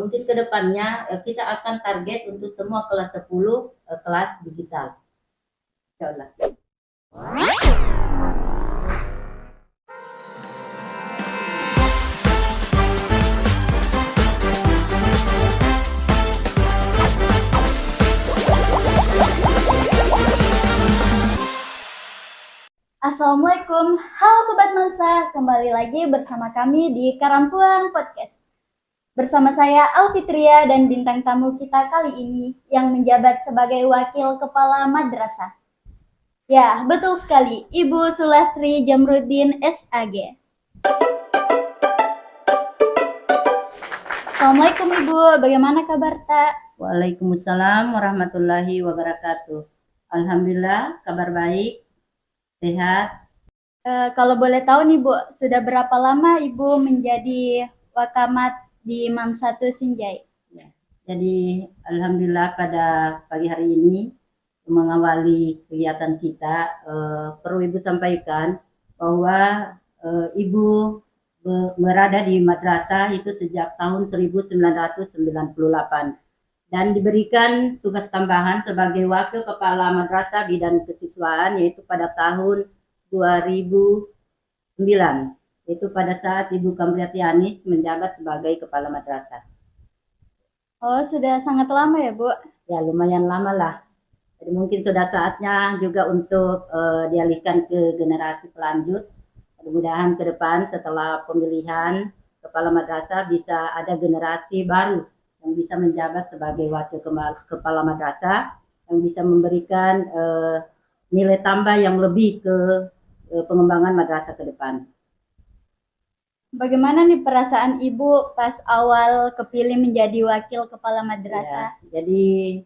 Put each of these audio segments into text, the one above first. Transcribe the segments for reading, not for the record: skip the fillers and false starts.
mungkin ke depannya kita akan target untuk semua kelas 10 kelas digital. Insyaallah. Assalamualaikum, halo Sobat Mansa, kembali lagi bersama kami di Karampuang Podcast. Bersama saya Alfitria dan bintang tamu kita kali ini yang menjabat sebagai Wakil Kepala Madrasah. Ya, betul sekali, Ibu Sulastri Jamruddin SAG. Assalamualaikum Ibu, bagaimana kabar Tak? Waalaikumsalam warahmatullahi wabarakatuh. Alhamdulillah, kabar baik. Sehat. Kalau boleh tahu nih Bu, sudah berapa lama Ibu menjadi Wakamat di MAN 1 Sinjai? Ya. Jadi alhamdulillah pada pagi hari ini mengawali kegiatan kita, perlu Ibu sampaikan bahwa Ibu berada di madrasah itu sejak tahun 1998 dan diberikan tugas tambahan sebagai Wakil Kepala Madrasah Bidang Kesiswaan yaitu pada tahun 2009, yaitu pada saat Ibu Kamriati Anis menjabat sebagai Kepala Madrasah. Oh, sudah sangat lama ya Bu? Ya, lumayan lama lah. Jadi mungkin sudah saatnya juga untuk dialihkan ke generasi pelanjut. Mudah-mudahan ke depan setelah pemilihan Kepala Madrasah bisa ada generasi baru yang bisa menjabat sebagai Wakil Kepala Madrasah yang bisa memberikan nilai tambah yang lebih ke pengembangan madrasah ke depan. Bagaimana nih perasaan Ibu pas awal kepilih menjadi Wakil Kepala Madrasah? Ya, jadi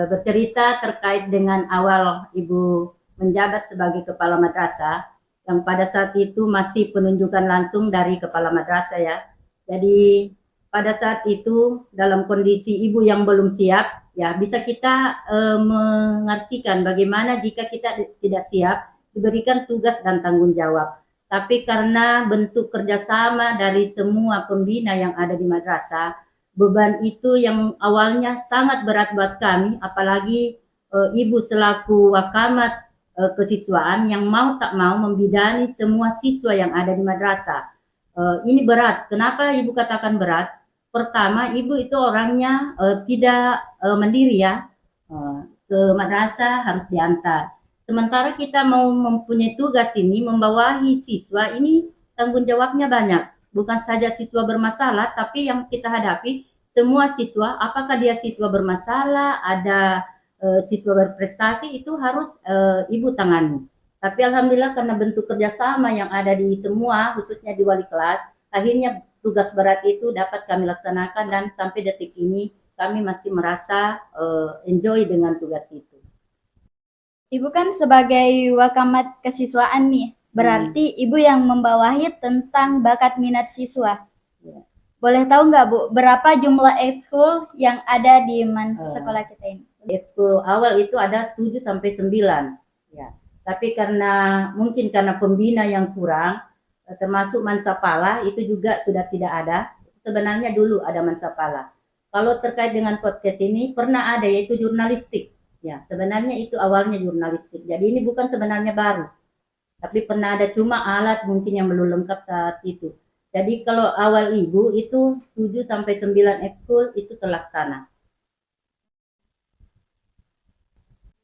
bercerita terkait dengan awal Ibu menjabat sebagai Kepala Madrasah yang pada saat itu masih penunjukan langsung dari Kepala Madrasah ya. Jadi pada saat itu dalam kondisi Ibu yang belum siap, ya bisa kita mengartikan bagaimana jika kita tidak siap diberikan tugas dan tanggung jawab. Tapi karena bentuk kerjasama dari semua pembina yang ada di madrasah, beban itu yang awalnya sangat berat buat kami, apalagi Ibu selaku Wakamat kesiswaan yang mau tak mau membidani semua siswa yang ada di madrasah. Ini berat. Kenapa Ibu katakan berat? Pertama, Ibu itu orangnya tidak mandiri ya. Ke madrasah harus diantar. Sementara kita mau mempunyai tugas ini, membawahi siswa, ini tanggung jawabnya banyak. Bukan saja siswa bermasalah, tapi yang kita hadapi semua siswa, apakah dia siswa bermasalah, ada siswa berprestasi, itu harus Ibu tangani. Tapi alhamdulillah karena bentuk kerjasama yang ada di semua, khususnya di wali kelas, akhirnya tugas berat itu dapat kami laksanakan dan sampai detik ini kami masih merasa enjoy dengan tugas itu. Ibu kan sebagai Wakamat kesiswaan nih, berarti Ibu yang membawahi tentang bakat minat siswa. Ya. Boleh tahu nggak Bu, berapa jumlah ekskul yang ada di MAN sekolah kita ini? Ekskul awal itu ada 7 sampai 9. Ya. Tapi mungkin karena pembina yang kurang, termasuk Mansapala itu juga sudah tidak ada. Sebenarnya dulu ada Mansapala. Kalau terkait dengan podcast ini pernah ada yaitu jurnalistik. Ya, sebenarnya itu awalnya jurnalistik. Jadi ini bukan sebenarnya baru. Tapi pernah ada cuma alat mungkin yang belum lengkap saat itu. Jadi kalau awal Ibu itu 7 sampai 9 ekskul itu terlaksana.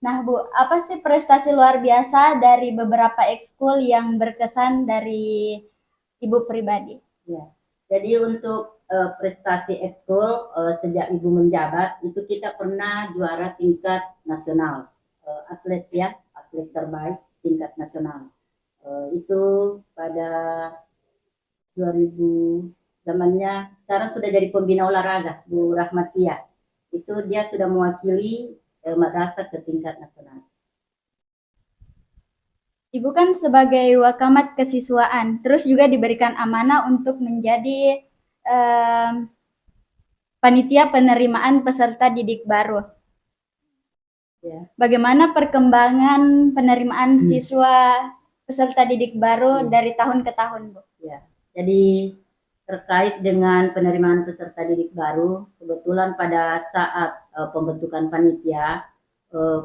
Nah Bu, apa sih prestasi luar biasa dari beberapa ekskul yang berkesan dari Ibu pribadi? Ya. Jadi untuk prestasi ekskul sejak Ibu menjabat itu kita pernah juara tingkat nasional, atlet terbaik tingkat nasional. Itu pada 2000 zamannya, sekarang sudah jadi pembina olahraga Bu Rahmatia. Itu dia sudah mewakili madrasah ke tingkat nasional. Ibu kan sebagai Wakamat kesiswaan, terus juga diberikan amanah untuk menjadi panitia penerimaan peserta didik baru. Ya. Bagaimana perkembangan penerimaan siswa peserta didik baru dari tahun ke tahun, Bu? Ya. Jadi terkait dengan penerimaan peserta didik baru. Kebetulan pada saat pembentukan panitia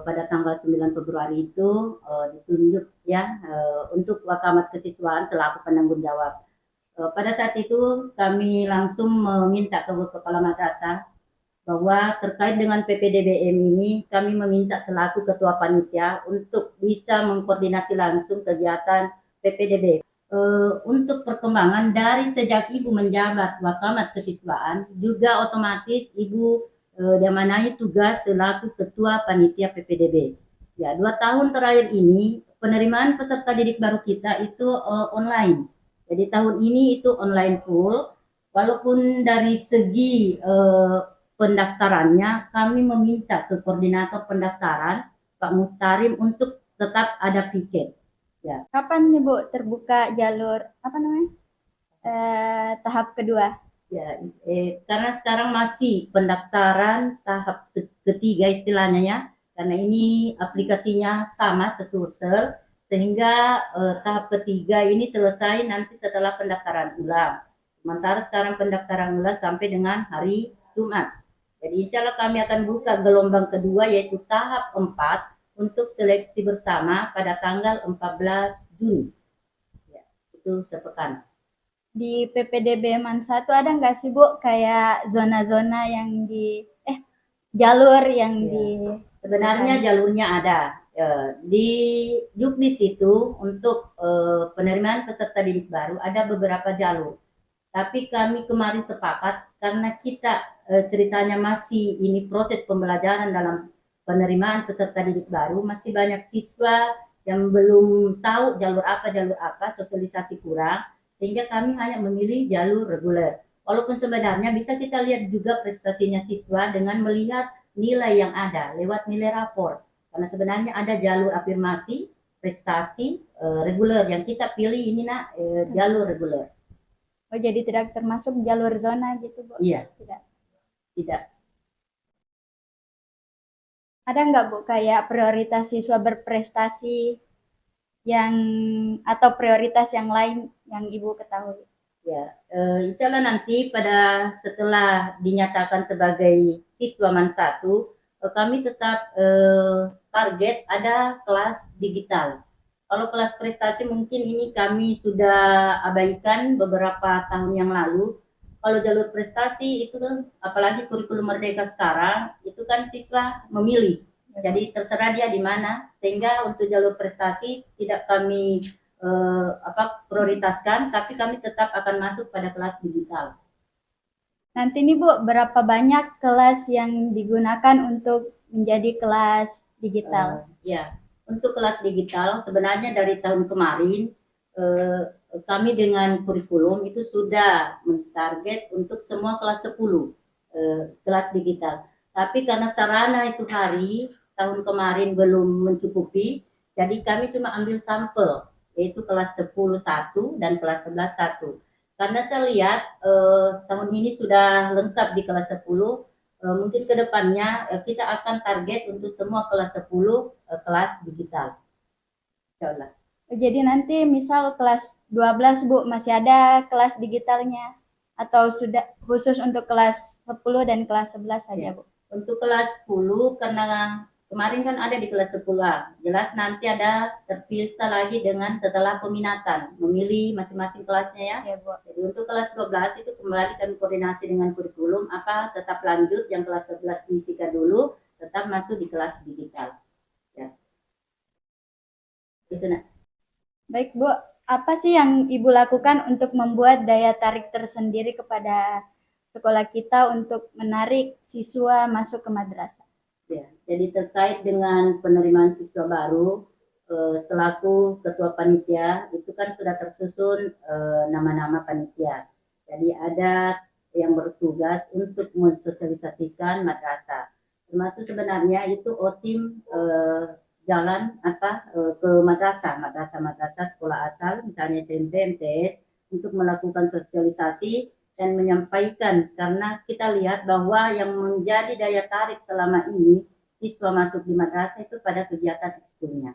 pada tanggal 9 Februari itu ditunjuk ya untuk Wakamat Kesiswaan selaku penanggung jawab. Pada saat itu kami langsung meminta ke Kepala Madrasah bahwa terkait dengan PPDBM ini kami meminta selaku Ketua Panitia untuk bisa mengkoordinasi langsung kegiatan PPDB. Untuk perkembangan dari sejak Ibu menjabat Wakamat Kesiswaan juga otomatis Ibu diamanai tugas selaku Ketua Panitia PPDB. Ya, 2 tahun terakhir ini penerimaan peserta didik baru kita itu online. Jadi tahun ini itu online full. Walaupun dari segi pendaftarannya kami meminta ke koordinator pendaftaran Pak Muhtarim untuk tetap ada piket. Ya. Kapan nih Bu terbuka jalur apa namanya tahap kedua? Ya, karena sekarang masih pendaftaran tahap ketiga istilahnya ya, karena ini aplikasinya sama sesursel, sehingga tahap ketiga ini selesai nanti setelah pendaftaran ulang. Sementara sekarang pendaftaran ulang sampai dengan hari Jumat. Jadi insya Allah kami akan buka gelombang kedua yaitu tahap 4 untuk seleksi bersama pada tanggal 14 Juni. Ya, itu sepekan. Di PPDB Mansa tuh ada nggak sih Bu kayak zona-zona yang di jalur yang Ya. di Sebenarnya jalurnya ada. Di Juknis itu untuk penerimaan peserta didik baru ada beberapa jalur. Tapi kami kemarin sepakat karena kita ceritanya masih ini proses pembelajaran dalam penerimaan peserta didik baru, masih banyak siswa yang belum tahu jalur apa, sosialisasi kurang, sehingga kami hanya memilih jalur reguler. Walaupun sebenarnya bisa kita lihat juga prestasinya siswa dengan melihat nilai yang ada lewat nilai rapor. Karena sebenarnya ada jalur afirmasi, prestasi, reguler. Yang kita pilih ini jalur reguler. Oh jadi tidak termasuk jalur zona gitu Bu? Iya. Tidak. Tidak. Ada nggak Bu kayak prioritas siswa berprestasi yang atau prioritas yang lain yang Ibu ketahui? Ya, insya Allah nanti pada setelah dinyatakan sebagai siswa MAN 1, kami tetap target ada kelas digital. Kalau kelas prestasi mungkin ini kami sudah abaikan beberapa tahun yang lalu. Kalau jalur prestasi itu apalagi kurikulum merdeka sekarang, itu kan siswa memilih. Jadi terserah dia di mana, sehingga untuk jalur prestasi tidak kami prioritaskan, tapi kami tetap akan masuk pada kelas digital. Nanti nih Bu, berapa banyak kelas yang digunakan untuk menjadi kelas digital? Ya, untuk kelas digital sebenarnya dari tahun kemarin kami dengan kurikulum itu sudah mentarget untuk semua kelas 10 kelas digital. Tapi karena sarana itu tahun kemarin belum mencukupi, jadi kami cuma ambil sampel yaitu kelas 10 1 dan kelas 11 1. Karena saya lihat tahun ini sudah lengkap di kelas 10, mungkin ke depannya kita akan target untuk semua kelas 10 kelas digital. Insyaallah. Jadi nanti misal kelas 12 Bu masih ada kelas digitalnya atau sudah khusus untuk kelas 10 dan kelas 11 saja Bu? Untuk kelas 10 karena kemarin kan ada di kelas 10A. Jelas nanti ada terpisah lagi dengan setelah peminatan, memilih masing-masing kelasnya ya. Ya, Bu. Jadi untuk kelas 12 itu kembali kami koordinasi dengan kurikulum apa tetap lanjut yang kelas 11 diisikan dulu, tetap masuk di kelas digital. Ya. Itu nak. Baik Bu, apa sih yang Ibu lakukan untuk membuat daya tarik tersendiri kepada sekolah kita untuk menarik siswa masuk ke madrasah? Ya, jadi terkait dengan penerimaan siswa baru, selaku ketua panitia itu kan sudah tersusun nama-nama panitia. Jadi ada yang bertugas untuk mensosialisasikan madrasah. Termasuk sebenarnya itu OSIM jalan ke madrasah sekolah asal, misalnya SMP, MTS, untuk melakukan sosialisasi dan menyampaikan karena kita lihat bahwa yang menjadi daya tarik selama ini siswa masuk di madrasah itu pada kegiatan ekskulnya.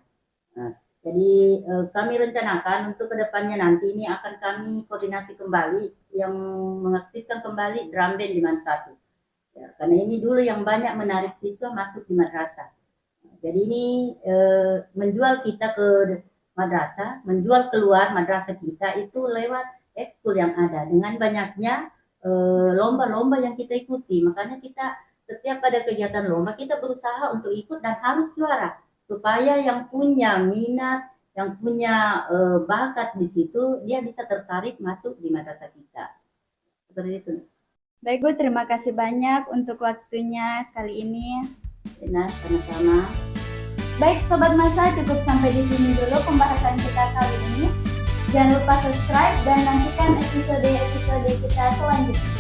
Nah, Jadi kami rencanakan untuk kedepannya nanti ini akan kami koordinasi kembali yang mengaktifkan kembali drum band di Mansatu. Ya, karena ini dulu yang banyak menarik siswa masuk di madrasah. Jadi ini menjual kita ke madrasah, menjual keluar madrasah kita itu lewat ekskul yang ada dengan banyaknya lomba-lomba yang kita ikuti. Makanya kita setiap pada kegiatan lomba kita berusaha untuk ikut dan harus juara supaya yang punya minat, yang punya bakat di situ dia bisa tertarik masuk di madrasah kita. Seperti itu. Baik Bu, terima kasih banyak untuk waktunya kali ini. Nah, sama-sama. Baik Sobat Masa, cukup sampai di sini dulu pembahasan kita kali ini. Jangan lupa subscribe dan nantikan episode-episode kita selanjutnya.